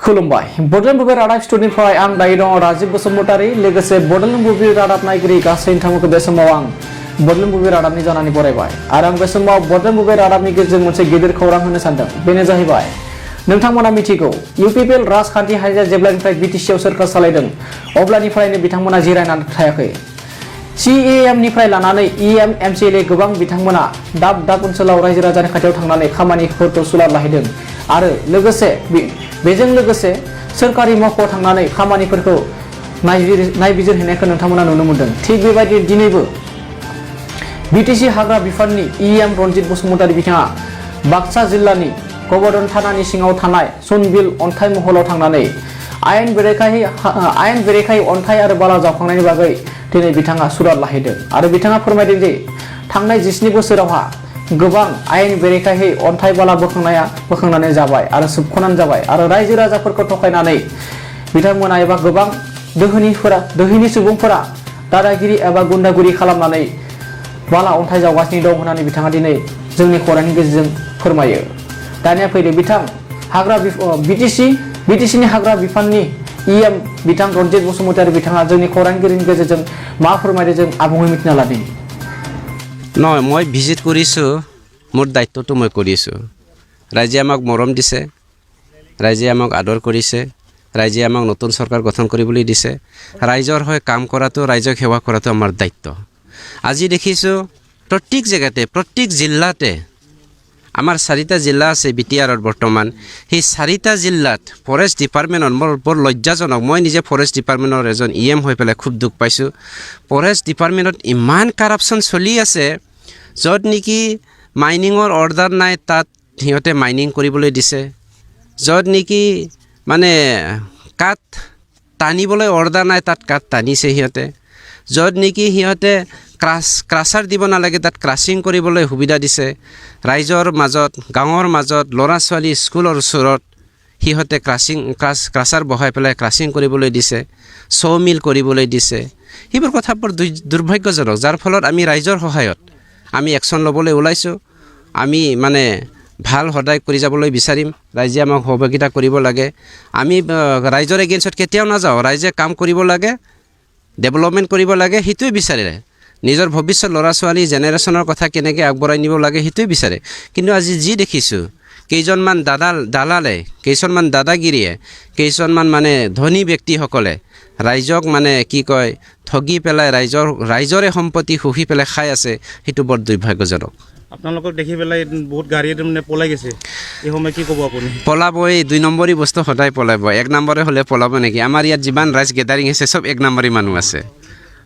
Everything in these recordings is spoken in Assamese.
खुलुमबाय बडलेण्ड बुब्लि रादाब स्टुडियोनिफ्राय आं दायो दङ राजिब बसुमतारी लोगोसे बडलेण्ड बुब्लि रादाब नायगिरि गासै नोंथांमोनखौ बे समाव आं बडलेण्ड बुब्लि रादाबनि जानानै बरायबाय आरो आं बे समाव बडलेण्ड बुब्लि रादाबनि गेजेरजों मोनसे गिदिर खौरां होनो सानदों बेनो जाहैबाय नोंथांमोना मिथिगौ इउपिपिएल राजखान्थि हान्जाया जेब्लानिफ्राय बिटिसिआव सोरखार सालायदों अब्लानिफ्रायनो बिथांमोना जिरायनानै थायाखै CAM निफ्राय लानानै EM MCLA गोबां बिथांमोना दाब दाब ओनसोलाव रायजो राजानि खाथियाव थांनानै खामानिफोरखौ सुलाद लाहैदों आरो लोगोसे बेजों लोगोसे सोरखारि मावख'आव थांनानै खामानिफोरखौ नायबिजिरहैनायखौ नोंथांमोना नुनो मोनदों थिग बेबायदि दिनैबो बिटिसि हाग्रा बिफाननि EM रनजित बसुमतारी बिथाङा बाक्सा जिल्लानि गबर्धन थानानि सिङाव थानाय सुनबिल अन्थाइ महलाव थांनानै आयेन बेरेखायै अन्थाइ आरो बाला जावखांनायनि बागै दिनै बिथाङा सुराद लाहैदों आरो बिथाङा फोरमायदों जे थांनाय 17 बोसोरावहा गोबां आयेन बेरेखायै अन्थाइ बाला बोखांनानै जाबाय आरो सोबख'नानै जाबाय आरो रायजो राजाफोरखौ थखायनानै बिथांमोना एबा गोबां दोहोनि सुबुंफोरा दादागिरि एबा गुन्डागिरि खालामनानै बाला अन्थाइ जावगासिनो दं होननानै बिथाङा दिनै जोंनि खौरांनि गेजेरजों फोरमायो दानिया फैदो बिथां बिटिसिनि हाग्रा बिफाननि EM बिथां रनजित बसुमतारी बिथाङा जोंनि खौरांगिरिनि गेजेरजों मा फोरमायदों जों आबुङै मिथिना लादिनि নহয় মই ভিজিট কৰিছোঁ মোৰ দায়িত্বটো মই কৰিছোঁ ৰাইজে আমাক মৰম দিছে ৰাইজে আমাক আদৰ কৰিছে ৰাইজে আমাক নতুন চৰকাৰ গঠন কৰিবলৈ দিছে ৰাইজৰ হৈ কাম কৰাটো ৰাইজক সেৱা কৰাটো আমাৰ দায়িত্ব আজি দেখিছোঁ প্ৰত্যেক জেগাতে প্ৰত্যেক জিলাতে আমাৰ 4টা জিলা আছে বিটিআৰত বৰ্তমান সেই 4টা জিলাত ফৰেষ্ট ডিপাৰ্টমেণ্টৰ বৰ লজ্জাজনক মই নিজে ফৰেষ্ট ডিপাৰ্টমেণ্টৰ এজন EM হৈ পেলাই খুব দুখ পাইছোঁ ফৰেষ্ট ডিপাৰ্টমেণ্টত ইমান কাৰাপশ্যন চলি আছে য'ত নেকি মাইনিঙৰ অৰ্ডাৰ নাই তাত সিহঁতে মাইনিং কৰিবলৈ দিছে য'ত নেকি মানে কাঠ টানিবলৈ অৰ্ডাৰ নাই তাত কাঠ টানিছে সিহঁতে য'ত নেকি সিহঁতে ক্ৰাছাৰ দিব নালাগে তাত ক্ৰাছিং কৰিবলৈ সুবিধা দিছে ৰাইজৰ মাজত গাঁৱৰ মাজত ল'ৰা ছোৱালী স্কুলৰ ওচৰত সিহঁতে ক্ৰাছাৰ বহাই পেলাই ক্ৰাছিং কৰিবলৈ দিছে মিল কৰিবলৈ দিছে সেইবোৰ কথাবোৰ দুৰ্ভাগ্যজনক যাৰ ফলত আমি ৰাইজৰ সহায়ত আমি একশ্যন ল'বলৈ ওলাইছোঁ আমি মানে ভাল সদায় কৰি যাবলৈ বিচাৰিম ৰাইজে আমাক সহযোগিতা কৰিব লাগে আমি ৰাইজৰ এগেইনষ্টত কেতিয়াও নাযাওঁ ৰাইজে কাম কৰিব লাগে ডেভেলপমেণ্ট কৰিব লাগে সেইটোৱে বিচাৰে নিজৰ ভৱিষ্যত ল'ৰা ছোৱালী জেনেৰেশ্যনৰ কথা কেনেকৈ আগবঢ়াই নিব লাগে সেইটোৱে বিচাৰে কিন্তু আজি যি দেখিছোঁ কেইজনমান দালালে কেইজনমান দাদাগিৰিয়ে কেইজনমান মানে ধনী ব্যক্তিসকলে ৰাইজক মানে কি কয় ঠগি পেলাই ৰাইজৰে সম্পত্তি শুহি পেলাই খাই আছে সেইটো বৰ দুৰ্ভাগ্যজনক আপোনালোকক দেখি পেলাই বহুত গাড়ী মানে পলাই গৈছে এই সময় কি ক'ব আপুনি পলাবই 2 নম্বৰী বস্তু সদায় পলাব 1 নম্বৰে হ'লে পলাব নেকি আমাৰ ইয়াত যিমান ৰাইজ গেদাৰিং আছে চব 1 নম্বৰী মানুহ আছে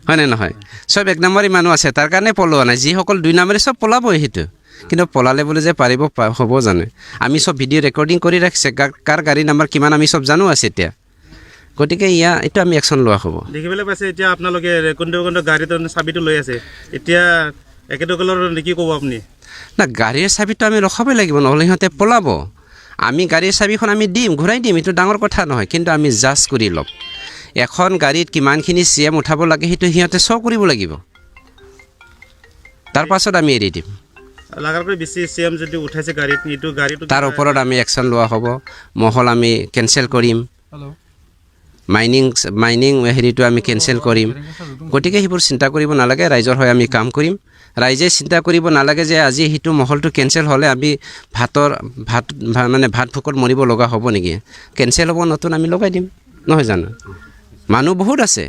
হয়নে নহয় চব 1 নম্বৰী মানুহ আছে তাৰ কাৰণে পলোৱা নাই যিসকল 2 নম্বৰী চব পলাবই সেইটো কিন্তু পলালে বুলি যে পাৰিব হ'ব জানে আমি চব ভিডিঅ' ৰেকৰ্ডিং কৰি ৰাখিছে কাৰ গাড়ী নাম্বাৰ কিমান আমি চব জানো আছে এতিয়া গতিকে এইটো আমি একশ্যন লোৱা হ'ব দেখিবলৈ পাইছে এতিয়া আপোনালোকে কোনটো গাড়ীটো চাবিটো লৈ আছে এতিয়া একেদকলৰ কি ক'ব আপুনি না গাড়ীৰ চাবিটো আমি ৰখাবই লাগিব নহ'লে সিহঁতে পলাব আমি গাড়ীৰ চাবিখন আমি দিম ঘূৰাই দিম এইটো ডাঙৰ কথা নহয় কিন্তু আমি জাজ কৰি ল'ম এখন গাড়ীত কিমানখিনি CM উঠাব লাগে সেইটো সিহঁতে শ্ব' কৰিব লাগিব তাৰ পাছত আমি এৰি দিম লাগাৰকৈ বেছি CM যদি উঠাইছে গাড়ীটো তাৰ ওপৰত আমি একশ্যন লোৱা হ'ব মহল আমি কেনচেল কৰিম মাইনিং হেৰিটো আমি কেনচেল কৰিম গতিকে সেইবোৰ চিন্তা কৰিব নালাগে ৰাইজৰ হৈ আমি কাম কৰিম ৰাইজে চিন্তা কৰিব নালাগে যে আজি সেইটো মহলটো কেনচেল হ'লে আমি ভাত ভোকত মৰিব লগা হ'ব নেকি কেনচেল হ'ব নতুন আমি লগাই দিম নহয় জানো মানুহ বহুত আছে